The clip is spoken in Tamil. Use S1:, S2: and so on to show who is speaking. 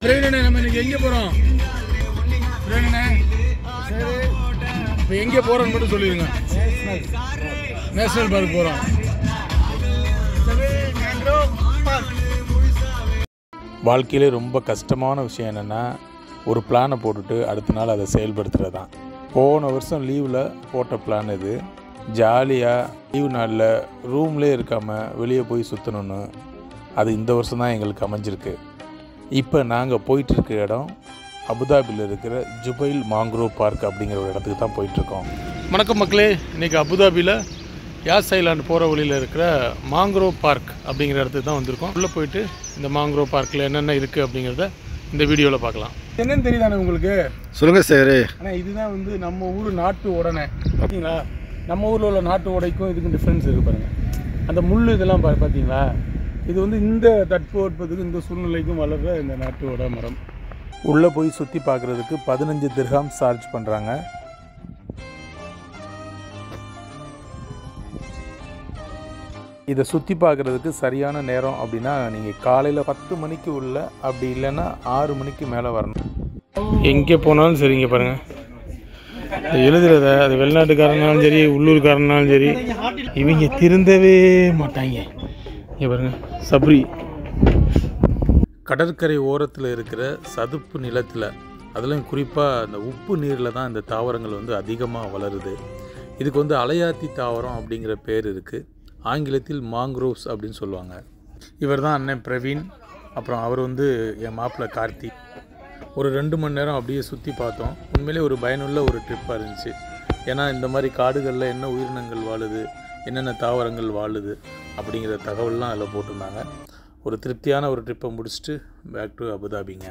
S1: பிரவீனே, நம்ம இன்னைக்கு எங்கே போகிறோம்? பிரவீனே, இப்போ எங்கே போகிறோன்னு மட்டும் சொல்லிடுங்க. நேஷனல் பார்க் போகிறோம். வாழ்க்கையிலே ரொம்ப கஷ்டமான விஷயம் என்னென்னா, ஒரு பிளானை போட்டுட்டு அடுத்த நாள் அதை செயல்படுத்துகிறது தான். போன வருஷம் லீவில் போட்ட பிளான் இது. ஜாலியாக லீவு நாளில் ரூம்லேயே இருக்காமல் வெளியே போய் சுற்றணுன்னு. அது இந்த வருஷம் தான் எங்களுக்கு அமைஞ்சிருக்கு. இப்போ நாங்கள் போயிட்டுருக்க இடம் அபுதாபியில் இருக்கிற ஜுபைல் மாங்க்ரோவ் பார்க் அப்படிங்கிற ஒரு இடத்துக்கு தான் போயிட்டுருக்கோம். வணக்கம் மக்களே, இன்றைக்கி அபுதாபியில் யாஸ் ஐலாண்ட் போகிற வழியில் இருக்கிற மாங்க்ரோவ் பார்க் அப்படிங்கிற இடத்துக்கு தான் வந்திருக்கோம். உள்ளே போயிட்டு இந்த மாங்க்ரோவ் பார்க்கில் என்னென்ன இருக்குது அப்படிங்கிறத இந்த வீடியோவில் பார்க்கலாம். என்னென்னு தெரியுதானே உங்களுக்கு?
S2: சொல்லுங்கள் சார்.
S1: ஆனால் இதுதான் வந்து நம்ம ஊர் நாட்டு உடனே பார்த்தீங்களா? நம்ம ஊரில் உள்ள நாட்டு உடைக்கும் இதுக்கும் டிஃப்ரென்ஸ் இருக்குது பாருங்கள். அந்த முள் இதெல்லாம் பார்த்தீங்களா? இது வந்து இந்த தட்பவெப்பத்துக்கு இந்த சூழ்நிலைக்கும் வளர்கிற இந்த நாட்டு உட மரம். உள்ளே போய் சுற்றி பார்க்குறதுக்கு 15 திர்ஹாம் சார்ஜ் பண்ணுறாங்க. இதை சுற்றி பார்க்குறதுக்கு சரியான நேரம் அப்படின்னா நீங்கள் காலையில் 10 மணிக்கு உள்ள, அப்படி இல்லைன்னா 6 மணிக்கு மேலே வரணும். எங்கே போனாலும் சரிங்க பாருங்கள், எழுதுறத அது வெளிநாட்டுக்காரனாலும் சரி உள்ளூர்காரனாலும் சரி இவங்க திருந்தவே மாட்டாங்க. இங்கே பாருங்கள், சப்ரி கடற்கரை ஓரத்தில் இருக்கிற சதுப்பு நிலத்தில், அதிலும் குறிப்பாக அந்த உப்பு நீரில் தான் இந்த தாவரங்கள் வந்து அதிகமாக வளருது. இதுக்கு வந்து அலையாத்தி தாவரம் அப்படிங்கிற பேர் இருக்குது. ஆங்கிலத்தில் மாங்க்ரோவ்ஸ் அப்படின்னு சொல்லுவாங்க. இவர் தான் அண்ணன் பிரவீன். அப்புறம் அவர் வந்து என் மாப்பிள்ளை கார்த்தி. ஒரு 2 மணி நேரம் அப்படியே சுற்றி பார்த்தோம். உண்மையிலே ஒரு பயனுள்ள ஒரு ட்ரிப்பாக இருந்துச்சு. ஏன்னா இந்த மாதிரி காடுகளில் என்ன உயிரினங்கள் வாழுது, என்னென்ன தாவரங்கள் வாழுது அப்படிங்கிற தகவல்லாம் அதில் போட்டிருந்தாங்க. ஒரு திருப்தியான ஒரு ட்ரிப்பை முடிச்சுட்டு பேக் டு அபுதாபிங்க.